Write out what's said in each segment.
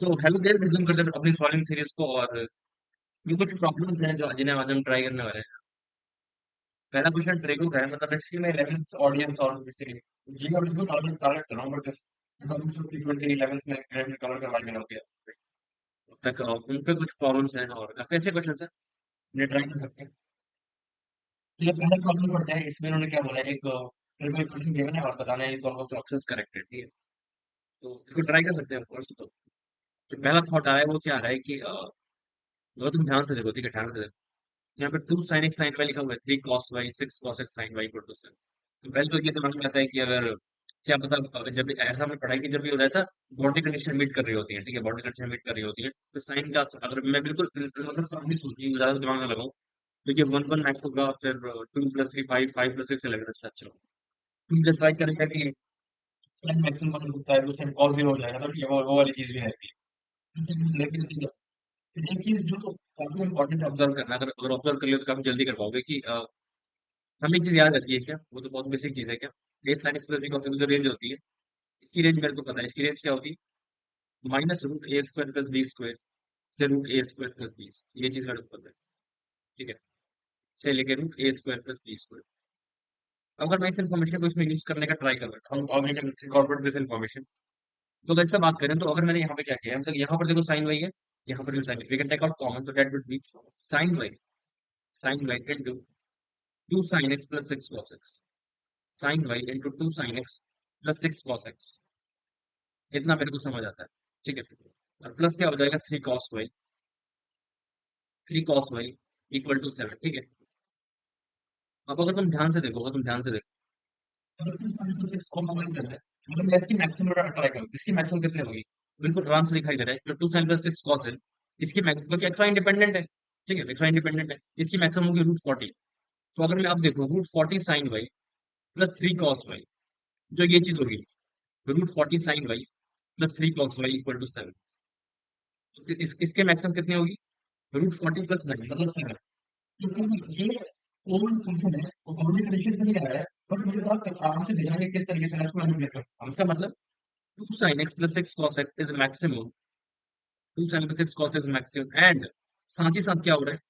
So hello there, resume करते हैं अपनी सॉल्विंग सीरीज को। और ये कुछ प्रॉब्लम्स हैं जो जिन्हें आज हम ट्राई करने वाले हैं। पहला क्वेश्चन ट्रेगो का है, मतलब बेसिकली मैं 11th ऑडियंस और बेसिकली जी और इसको टारगेट कर रहा हूं, बट हम सब 20 11th में 11th कवर करवा लेना हो गया तब तक। उन पे कुछ प्रॉब्लम्स हैं और काफी अच्छे क्वेश्चन हैं, ये ट्राई कर सकते हैं। तो ये पहला प्रॉब्लम पड़ता है, इसमें उन्होंने क्या बोला है, एक मेरे को एक क्वेश्चन गिवन है और बताना है कौन कौन से ऑप्शंस करेक्ट है, ठीक है। तो इसको ट्राई कर सकते हैं ऑफकोर्स। तो जो पहला थॉट आ रहा है वो क्या आ रहा है कि अगर तुम ध्यान से देखो, ठीक है, ध्यान से देखो। यहाँ पे 2 sin x sin y लिखा हुआ है, 3 cos y 6 cos x sin y equal to 7। तो पहले तो ये दिमाग में आता है कि अगर क्या पता, जब भी ऐसा हमने पढ़ा है कि जब भी होता है ऐसा बाउंड्री कंडीशन मीट कर रही होती है, ठीक है, बाउंड्री कंडीशन मीट कर रही होती है, तो साइन का अगर मैं बिल्कुल मतलब काफी सोची ज्यादा दिमाग में लगाऊं तो ये 1 1 मैक्स होगा, फिर 2 प्लस 3 5 5 प्लस 6 11। अच्छा अच्छा, तुम जस्ट ट्राई करेंगे कि साइन मैक्सिमम हो सकता है तो साइन कॉस भी हो जाएगा, तो वो वाली चीज भी है। लेकिन एक चीज जो काफी इंपॉर्टेंट ऑब्जर्व करना है, अगर ऑब्जर्व कर लियो तो काफी जल्दी कर पाओगे कि हमें एक चीज याद रहती है क्या, वो तो बहुत बेसिक चीज है क्या, A sine X plus B cos की जो रेंज होती है, इसकी रेंज मेरे को पता है। इसकी रेंज क्या होती है? माइनस रूट ए स्क्वायर प्लस बी स्क्वायर से रूट ए स्क्वायर प्लस बी। ये चीज मेरे को पता है, ठीक है, से लेके रूट ए स्क्वायर प्लस बी स्क्वायर। अगर मैं इस इन्फॉर्मेशन को इसमें यूज करने का ट्राई कर रहा हूँ और इनकॉर्पोरेट दिस इन्फॉर्मेशन, तो अगर इससे बात करें तो अगर मैंने यहाँ पे क्या किया है, मतलब यहाँ पर देखो साइन वाई है, यहाँ पर भी sine, we can take out common, तो that would be sine Y into 2 sin x plus 6 cos x, sin y into 2 sin x plus 6 cos x। इतना मेरे को समझ आता है, ठीक है। और प्लस क्या हो जाएगा, 3 cos y इक्वल टू 7, ठीक है। अब अगर तुम ध्यान से देखो, अगर तुम ध्यान से देखो, अगर तुम sin को 6 cos y करना है, मतलब मैं इसकी मैक्सिमम ट्राई करूँ, इसकी मैक्सिमम कितनी होगी? बिल्कुल आराम से दिखाई दे रहा है, जो 2 sin plus 6 cos है, इसकी मैक्सिमम, क्योंकि एक्स वाई इंडिपेंडेंट है, ठीक है, एक्स वाई इंडिपेंडेंट है, इसकी मैक्सिमम होगी रूट 40। तो अगर मैं अब देखो root 40 sin y plus 3 cos y, जो ये चीज होगी root 40 sin y plus 3 cos y equal to 7। तो इसके मैक्सिमम कितनी होगी? रूट 40 प्लस 9 मतलब 7। क्योंकि ये ओल्ड फंक्शन है, वो बाउंड्री कंडीशन पे नहीं आ रहा है, बट मुझे पास आराम से देखना है कि किस तरीके से इसको मैनिपुलेट करते हैं। इसका मतलब 2 sin x plus 6 cos x is maximum, 2 sin plus 6 cos x is maximum, and साथ ही साथ क्या हो रहा है,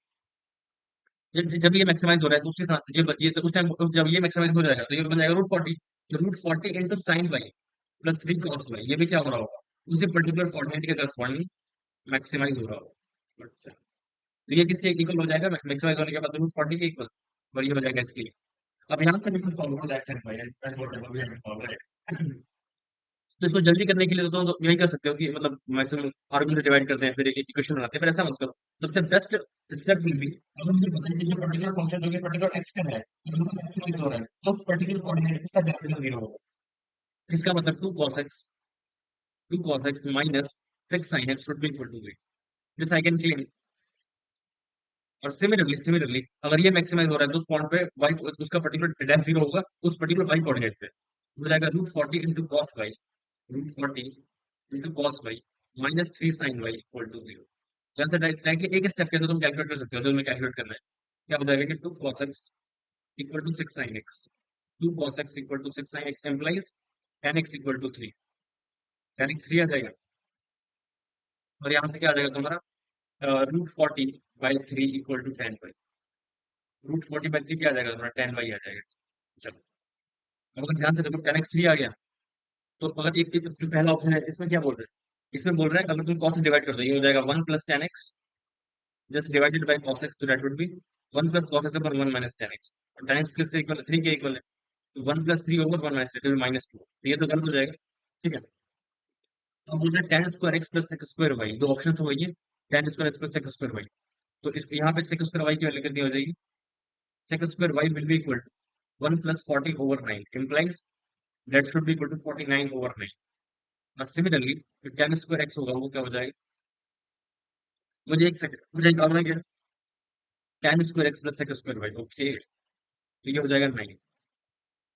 जब ये मैक्सिमाइज हो रहा है तो उसके साथ ये तो उस टाइम जब ये मैक्सिमाइज हो जाएगा तो ये बन जाएगा रूट 40। तो root 40 into sine y plus 3 cos y, ये भी क्या हो रहा होगा, उसी पर्टिकुलर कोऑर्डिनेट के करस्पॉन्डिंग मैक्सिमाइज हो रहा होगा। तो ये किसके इक्वल हो जाएगा, मैक्सिमाइज होने के बाद रूट 40 के इक्वल, और ये हो जाएगा इसके। अब यहाँ से बिल्कुल सॉल्व हो जाएगा। तो इसको जल्दी करने के लिए तो यही कर सकते हो कि मतलब मैक्सिमम आर्गुमेंट से डिवाइड करते हैं फिर एक इक्वेशन बनाते हैं, पर ऐसा मत करो। सबसे बेस्ट स्टेप विल बी, अब मुझे पता है कि ये पर्टिकुलर फंक्शन जो कि पर्टिकुलर एक्सटेंड है, तो मैक्सिमाइज हो रहा है, तो उस पर्टिकुलर कोऑर्डिनेट इसका डेरिवेटिव 0 होगा। इसका मतलब 2 cos x minus 6 sin x should be equal to 8। This I can claim. और सिमिलरली अगर ये मैक्सिमाइज हो रहा है तो उस पॉइंट पे y उसका पर्टिकुलर डैश 0 होगा, उस पर्टिकुलर y कोऑर्डिनेट पे हो जाएगा root 40 into cos y, root 40 into cos y minus 3 sine y equal to 0। यहाँ से डायरेक्टली एक स्टेप के अंदर तुम कैलकुलेट कर सकते हो, जो मैं कैलकुलेट करना है क्या हो जाएगा कि 2 cos x equal to 6 sin x, 2 cos x equal to 6 sin x implies tan x equal to 3, tan x 3 आ जाएगा। और यहाँ से क्या आ जाएगा तुम्हारा root 40 by 3 equal to 10 by, root 40 by 3 क्या आ जाएगा तुम्हारा 10 बाई आ जाएगा। चलो, अब अगर ध्यान से देखो tan x 3 आ गया, तो अगर एक जो पहला ऑप्शन है इसमें क्या बोल रहे हैं, इसमें बोल रहे हैं अगर तुम cos से डिवाइड कर दो ये हो जाएगा 1 plus tan x just divided by cos x, तो that would B 1 plus cos x पर 1 माइनस tan x, और tan x किसके इक्वल, 3 के इक्वल है, तो 1 प्लस 3 ओवर 1 माइनस 3 माइनस 2, तो ये तो गलत हो जाएगा, ठीक है। अब बोल रहे हैं tan square x plus sec square y, दो ऑप्शन हो गई है, tan square x plus sec square y. तो इस यहाँ पे सेक स्क्वायर वाई की वैल्यू कितनी हो जाएगी, sec square y will be equal to 1 plus 40 over 9 implies that should be equal to 49 over 9। और सिमिलरली जो tan स्क्वायर x होगा वो क्या हो जाएगा, मुझे एक सेकंड, मुझे एक और क्या, tan square x plus sec square y, okay, तो ये हो जाएगा 9।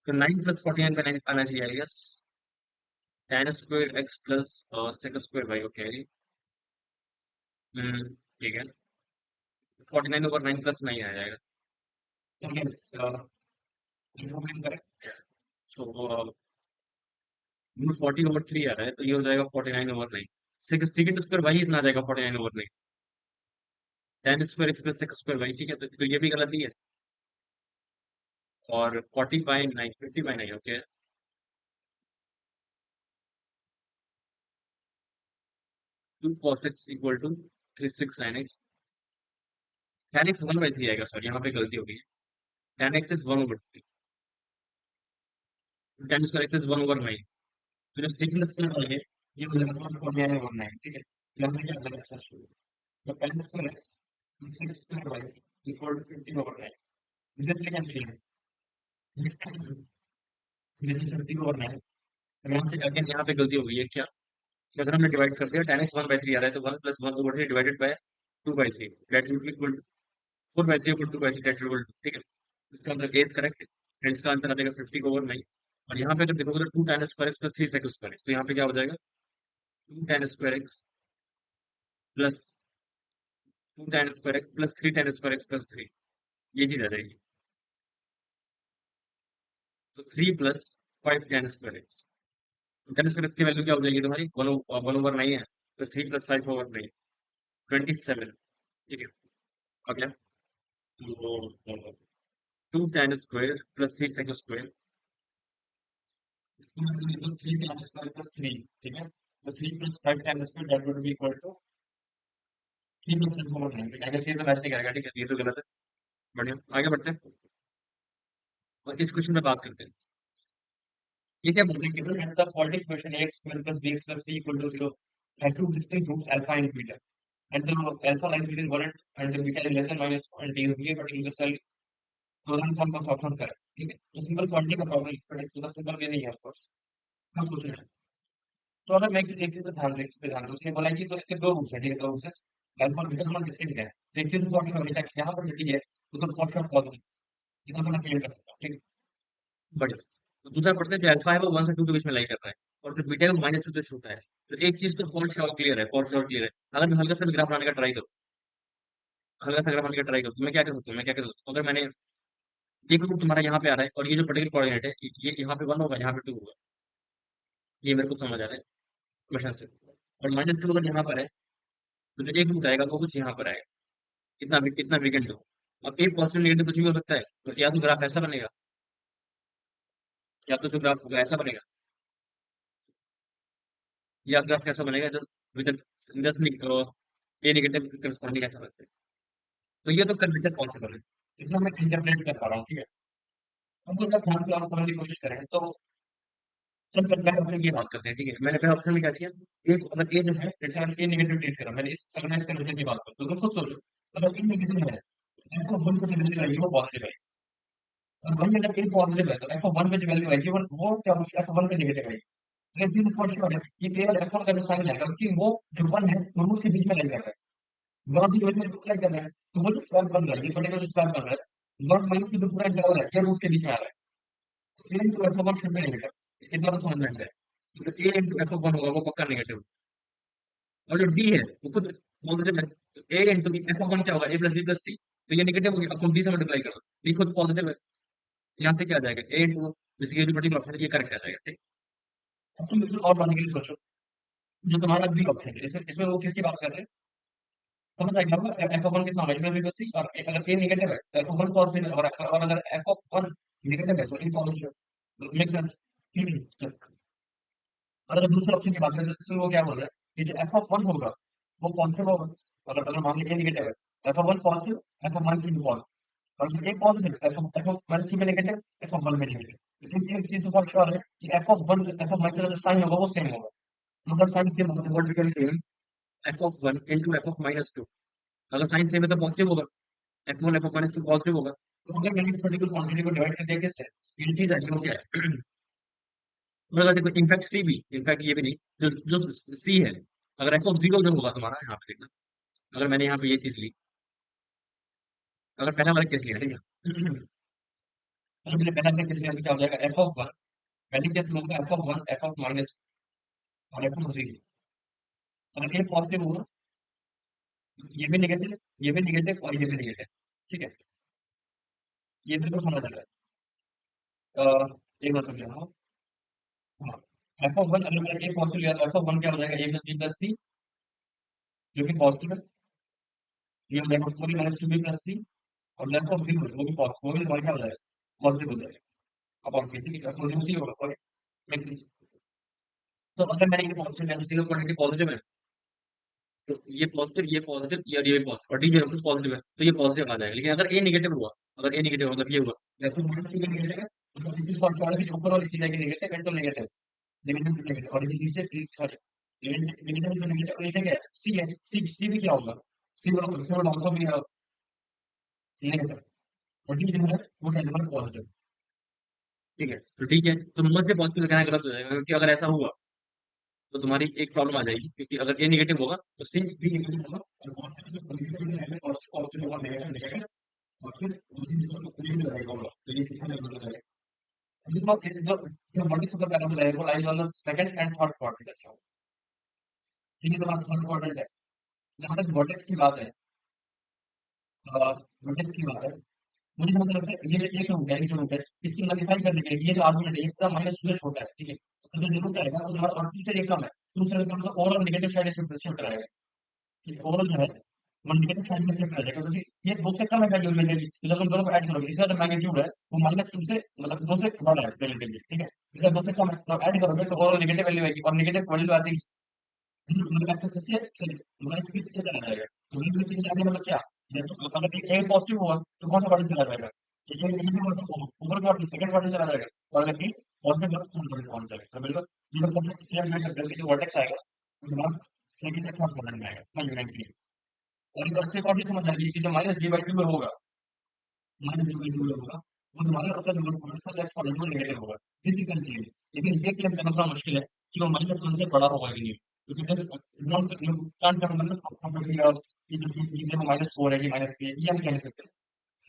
तो 9 प्लस 49 पे 9 आना चाहिए I guess, tan square x plus sec square y, okay. ठीक है, 49 ओवर 9 प्लस 9 आ जाएगा, इम्प्रूवमेंट करें। तो रूट 40 ओवर 3 आ रहा है, तो ये हो जाएगा 49 ओवर 9। सेकंड स्क्वायर वाई इतना आ जाएगा 49/9। Tan square x plus sec square y, ठीक है, तो ये भी गलत ही है। और 40/9, 50/9, okay. 2 cos x equal to 369x। tan x 1/3 आएगा, सॉरी यहाँ पे गलती हो गई है। tan x is 1/3। tan square x is 1/9। तो जो सेकंड स्क्वायर वाला है ये हो जाएगा 49/9, ठीक है। यहाँ पे क्या गलत है शुरू। तो tan square x 6 square y equal to 50/9। This we can change this is 50/9। यहाँ से अगेन यहाँ पे गलती हो गई है क्या, कि अगर हमने डिवाइड कर दिया tan x 1/3 आ रहा है तो 1 + 1/3 divided by 2/3 that will be equal to 4/3 = 2/3 that will, ठीक है। इसका answer A is correct. And इसका आंसर आ जाएगा 50/9। और यहाँ पे अगर देखोगे तो 2 tan square x + 3 sec square x, तो यहाँ पे क्या हो जाएगा 2 tan square x plus 2 tan square x plus 3 tan square x plus 3, ये चीज आ जाएगी। तो 3 + 5 tan square x, tan square x की वैल्यू क्या हो जाएगी तुम्हारी 1/9 है, तो 3 + 5/9 27, ठीक है। ओके, तो 2 tan square plus 3 sec square, 3 tan square plus 3, ठीक है। तो 3 + 5 tan square that would be equal to 3 + 5/9, ठीक है। अगर ये तो मैच नहीं करेगा, ठीक है, ये तो गलत है। बढ़िया, आगे बढ़ते हैं और इस क्वेश्चन में बात करते हैं। ये क्या बोल रहे हैं, given that the quadratic equation ax square plus bx plus c equal to 0 had two distinct roots alpha and beta, and the alpha lies between 1 and the beta is less than minus -1 t ये particular cell programme कौन कौन सा option करें, ठीक है। तो simple quantity का problem तो सिंपल वे नहीं है, ऑफ कोर्स क्या सोच रहे हैं। तो अगर मैं एक चीज पे ध्यान दें, इस पे ध्यान दो, उसने बोला कि तो इसके दो रूट्स हैं, ठीक है, दो रूट्स है, अल्फा और बीटा दोनों डिस्टिंक्ट है। तो एक चीज फॉर श्योर है कि यहाँ पर टी है तो फॉर श्योर फॉल्स है, इतना तो मैं क्लियर कर सकता हूँ, ठीक है। बढ़िया। तो दूसरा पढ़ते हैं, जो अल्फा है वो 1 से 2 के बीच में लाई कर रहा है, और जो बीटा है वो -2 से छोटा है। तो एक चीज तो फॉर श्योर क्लियर है, फॉर श्योर क्लियर है। अगर मैं हल्का सा भी ग्राफ बनाने का ट्राई करूँ, हल्का सा ग्राफ बनाने का ट्राई करूँ, तो मैं क्या कर सकता हूँ, मैं क्या कर सकता हूँ, अगर मैंने एक रूट तुम्हारा यहाँ पे आ रहा है और ये जो पर्टिकुलर कोऑर्डिनेट है ये यहाँ पे 1 होगा, यहाँ पे 2 होगा, ये मेरे को समझ आ रहा है क्वेश्चन से। और -2 अगर यहाँ पर है तो जो एक रूट आएगा वो कुछ यहाँ पर आएगा, इतना वीकेंड लो। अब एक पॉजिटिव नेगेटिव कुछ भी हो सकता है, तो या तो ग्राफ ऐसा बनेगा, या तो जो ग्राफ होगा ऐसा बनेगा, या ग्राफ कैसा बनेगा जो with just a negative corresponding ऐसा बनता है। तो ये तो कर्वेचर पॉसिबल है, इतना मैं इंटरप्रेट कर पा रहा हूँ, ठीक है। हम लोग ध्यान से आप समझने की कोशिश करें तो चल पहले ऑप्शन की बात करते हैं, ठीक है। मैंने पहले ऑप्शन में क्या किया, एक अगर ए जो है लेट्स से मैंने ए नेगेटिव ट्रीट करा, मैंने इस अगर मैं इस कर्वेचर की बात करूँ तो तुम खुद सोचो, अगर ए नेगेटिव है एफ ऑफ 1 की वैल्यू आएगी वो पॉजिटिव है, और वही अगर ए पॉजिटिव है तो एफ ऑफ 1 पे जो वैल्यू आएगी वो क्या होगी, एफ ऑफ 1 पे नेगेटिव आएगी। ये चीज फॉर श्योर है कि ए और एफ ऑफ का जो साइन है, क्योंकि वो जो 1 है दोनों उसके बीच में लाई कर रहा है, वहां भी इसमें अप्लाई कर रहा है, तो वो जो स्वैप बन रहा है, ये पर्टिकुलर जो स्वैप बन रहा है, वर्ड माइनस से जो पूरा इंटरवल है ये रूट्स के बीच में आ रहा है। तो A into F of one should be negative, इतना तो समझ में आ रहा है। तो A into F of one होगा वो पक्का नेगेटिव, और जो डी है वो खुद पॉजिटिव है। तो A into F of one क्या होगा, ए प्लस बी प्लस सी, तो ये नेगेटिव हो गया, अब तुम डी से मल्टीप्लाई करो, डी खुद पॉजिटिव है, यहाँ से क्या आ जाएगा ए इंटू, जैसे ये जो पर्टिकुलर ऑप्शन है ये करेक्ट आ जाएगा, ठीक। अब तुम बिल्कुल और लॉजिकली सोचो, जो तुम्हारा बी ऑप्शन है इसमें इसमें वो किसकी बात कर रहे हैं, समझ आएगा आपको, एफ ऑफ वन कितना होगा, ए प्लस सी, और अगर ए नेगेटिव है तो एफ ऑफ वन पॉजिटिव है, और अगर एफ ऑफ वन नेगेटिव है तो ए पॉजिटिव है, मेक सेंस। और अगर दूसरे ऑप्शन की बात करें तो इसमें वो क्या बोल रहा है कि जो एफ ऑफ वन होगा वो पॉजिटिव होगा, अगर मान लीजिए नेगेटिव है F of one positive, F of minus two positive, और जो एक positive F of minus to में नेगेटिव, एफ ऑफ वन में नेगेटिव। लेकिन एक चीज बहुत श्योर है कि F of one f of minus का जो साइन होगा वो सेम होगा, मतलब साइन सेम होगा, तो what we can say f of one into f of minus two, अगर साइन सेम है तो पॉजिटिव होगा, f one f of minus two positive होगा। तो अगर मैंने इस पर्टिकुलर क्वांटिटी को डिवाइड कर दिया किससे, ये चीज है, हो गया है। और अगर देखो इनफैक्ट सी भी, इनफैक्ट ये भी नहीं, जो जो सी है, अगर एफ ऑफ जीरो जो होगा तुम्हारा यहाँ पे देखना, अगर मैंने यहाँ पे ये चीज ली, अगर पहला वाला केस लिया, ठीक है। अगर मैंने पहला वाला केस लिया तो क्या हो जाएगा, एफ ऑफ वन, पहले केस में होगा F of one f of minus और एफ ऑफ जीरो, अगर ये पॉजिटिव होगा ये भी नेगेटिव, ये भी नेगेटिव और ये भी नेगेटिव, ठीक है। ये बिल्कुल समझ आ रहा है। एक बार कर लेना, हाँ। एफ ऑफ वन अगर मेरा ए पॉजिटिव लिया तो एफ ऑफ वन क्या हो जाएगा, ए प्लस बी प्लस सी, जो कि पॉजिटिव है। ये हो जाएगा four A minus to be plus सी, और लेफ्ट ऑफ जीरो वो भी पॉजिटिव, वो भी हमारा क्या हो जाएगा, पॉजिटिव हो जाएगा। अब और ठीक है, पॉजिटिव सी होगा और मेक सेंस। तो अगर मैंने ये पॉजिटिव लिया तो जीरो क्वांटिटी पॉजिटिव है, तो ये पॉजिटिव और ये पॉजिटिव और डी जे पॉजिटिव है, तो ये पॉजिटिव आ जाएगा। लेकिन अगर ए नेगेटिव हुआ, अगर ए नेगेटिव मतलब ये हुआ, जैसे माइनस टू नेगेटिव है, मतलब इस कौन सा वाला ऊपर वाली चीज है कि नेगेटिव है, तो नेगेटिव, नेगेटिव नेगेटिव, और ये नीचे सॉरी, नेगेटिव नेगेटिव नीचे क्या है, सी है, सी भी क्या होगा, सी वाला आंसर भी नेगेटिव, और डी जो है वो क्या है, पॉजिटिव। ठीक है, तो ठीक है, तो मुझसे पॉजिटिव लगाना गलत हो जाएगा, क्योंकि अगर ऐसा हुआ तो तुम्हारी एक प्रॉब्लम आ जाएगी, क्योंकि अगर ए नेगेटिव होगा तो सी भी नेगेटिव होगा, और पॉजिटिव होगा, नेगेटिव नेगेटिव, और फिर दूसरी चीजों को क्लियर रहेगा होगा, तो ये सीखने में मदद करेगा। जो जो मल्टी सुपर पैरामीटर है वो lies on the second and third quadrant. अच्छा, ठीक है, तुम्हारा थर्ड क्वाड्रेंट है। जहां तक वर्टेक्स की बात है, वर्टेक्स की बात है, मुझे जहाँ तक लगता है ये जो रूट है, ये जो रूट है, इसकी नलीफाई करने के लिए ये जो आर्गुमेंट है, ये पूरा माइनस टू से छोटा है, ठीक है, तो जो रूट रहेगा वो तुम्हारा और टू से ये कम है, टू से कम मतलब ओवरऑल नेगेटिव साइड शिफ्ट रहेगा, ठीक है, ओवरऑल जो है वो नेगेटिव साइड में शिफ्ट रहेगा, क्योंकि ये दो से कम है जो रिलेटिवली, तो जब तुम दोनों को ऐड करोगे, इसका जो मैग्नीट्यूड है वो माइनस टू से मतलब दो से बड़ा है रिलेटिवली, ठीक है, इसका दो से कम है, तो ऐड करोगे तो ओवरऑल नेगेटिव वैल्यू आएगी, और नेगेटिव वैल्यू आती है मतलब एक्सेस के सॉरी माइनस के पीछे चला जाएगा, तो माइनस के पीछे जाने मतलब क्या, या तो अगर ए पॉजिटिव हुआ तो कौन सा क्वाड्रेंट चला जाएगा, ये नेगेटिव हुआ तो ऊपर क्वाड्रेंट सेकंड क्वाड्रेंट चला जाएगा, और अगर ए पॉजिटिव हुआ तो थर्ड क्वाड्रेंट पहुंच जाएगा, तो बिल्कुल ये कॉन्सेप्ट क्लियर कर सकते हैं कि जो वर्टेक्स आएगा वो तुम्हारा सेकंड या थर्ड क्वाड्रेंट में आएगा, समझ में आएगी। और एक अच्छे क्वाड्रेंट समझ आएगी कि जो माइनस डी बाई टू में होगा, माइनस डी बाई टू में होगा, वो तुम्हारा उसका जो क्वाड्रेंट है एक्स क्वाड्रेंट में नेगेटिव होगा, फिजिकल चीज है, लेकिन ये क्लेम करना थोड़ा मुश्किल है कि वो माइनस वन से बड़ा होगा कि नहीं, क्योंकि डोंट यू कांट कम मतलब प्रॉपर्टी और ये देखो माइनस फोर है कि माइनस थ्री है, ये हम कह नहीं सकते,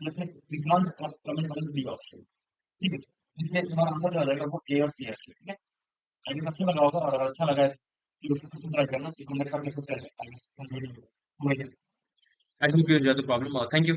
जैसे we can't comment on the option, ठीक है, इसलिए तुम्हारा आंसर जो आ जाएगा वो ए और सी है, ठीक है। आई गेस अच्छा लगा होगा, और अगर अच्छा लगा है तो उसको ट्राई करना, इसको मेरे साथ डिस्कस करना, I guess I hope you enjoy the problem, thank you.